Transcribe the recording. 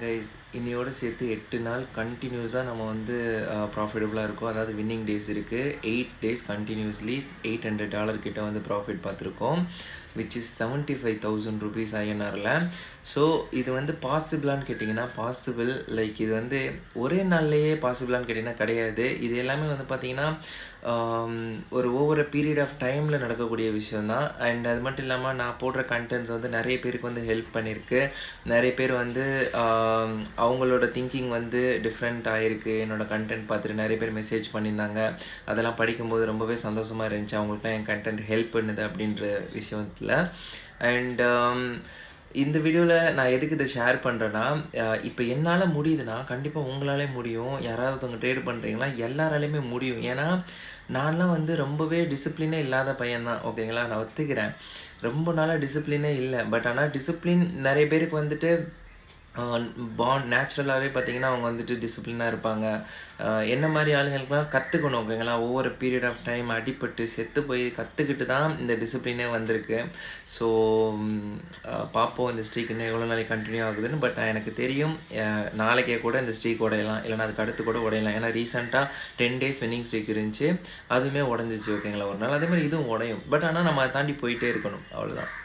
Guys இன்னையோட சேர்த்து 8 நாள் கண்டினியூஸாக நம்ம வந்து ப்ராஃபிட்டபுளாக இருக்கும். அதாவது வின்னிங் டேஸ் இருக்குது. 8 டேஸ் கண்டினியூஸ்லி $800 கிட்ட வந்து ப்ராஃபிட் பார்த்துருக்கோம், விச் இஸ் 75,000 rupees ஐஎன்ஆரில். ஸோ இது வந்து பாசிபிளான்னு கேட்டிங்கன்னா பாசிபிள். லைக் இது வந்து ஒரே நாள்லேயே பாசிபிளான்னு கேட்டிங்கன்னா கிடையாது. இது எல்லாமே வந்து பார்த்திங்கன்னா ஒரு ஒவ்வொரு பீரியட் ஆஃப் டைமில் நடக்கக்கூடிய விஷயந்தான். அண்ட் அது மட்டும் இல்லாமல் நான் போடுற கண்டென்ட்ஸ் வந்து நிறைய பேருக்கு வந்து ஹெல்ப் பண்ணியிருக்கு. நிறைய பேர் வந்து அவங்களோட திங்கிங் வந்து டிஃப்ரெண்ட் ஆகிருக்கு. என்னோடய கண்டென்ட் பார்த்துட்டு நிறைய பேர் மெசேஜ் பண்ணியிருந்தாங்க. அதெல்லாம் படிக்கும்போது ரொம்பவே சந்தோஷமாக இருந்துச்சு. அவங்களுக்குலாம் என் கண்டென்ட் ஹெல்ப் பண்ணுது அப்படின்ற விஷயத்தில். அண்ட் இந்த வீடியோவில் நான் எதுக்கு இதை ஷேர் பண்ணுறேன்னா, இப்போ என்னால் முடியுதுன்னா கண்டிப்பாக உங்களாலே முடியும். யாராவது ஒருத்தவங்க ட்ரேட் பண்ணுறீங்களா, எல்லாராலையுமே முடியும். ஏன்னா நான்லாம் வந்து ரொம்பவே டிசிப்ளினே இல்லாத பையன்தான், ஓகேங்களா. நான் ஒத்துக்கிறேன், ரொம்ப நாளாக டிசிப்ளினே இல்லை. பட் ஆனால் டிசிப்ளின் நிறைய பேருக்கு வந்துட்டு நேச்சுரலாகவே பார்த்திங்கன்னா அவங்க வந்துட்டு டிசிப்ளினாக இருப்பாங்க. என்ன மாதிரி ஆளுங்களுக்குலாம் கற்றுக்கணும், ஓகேங்களா. ஒவ்வொரு பீரியட் ஆஃப் டைம் அடிபட்டு செத்து போய் கற்றுக்கிட்டு தான் இந்த டிசிப்ளினே வந்திருக்கு. ஸோ பார்ப்போம் இந்த ஸ்ட்ரீக் இன்னும் எவ்வளோ நாளைக்கு கண்டினியூ ஆகுதுன்னு. பட் எனக்கு தெரியும் நாளைக்கே கூட இந்த ஸ்ட்ரீக் உடையலாம், இல்லைனா அதுக்கு அடுத்து கூட உடையலாம். ஏன்னா ரீசெண்டாக 10 days வின்னிங் ஸ்ட்ரீக் இருந்துச்சு, அதுவுமே உடஞ்சிச்சு, ஓகேங்களா, ஒரு நாள். அதே மாதிரி இதுவும் உடையும். பட் ஆனால் நம்ம அதை தாண்டி போயிட்டே இருக்கணும், அவ்வளோதான்.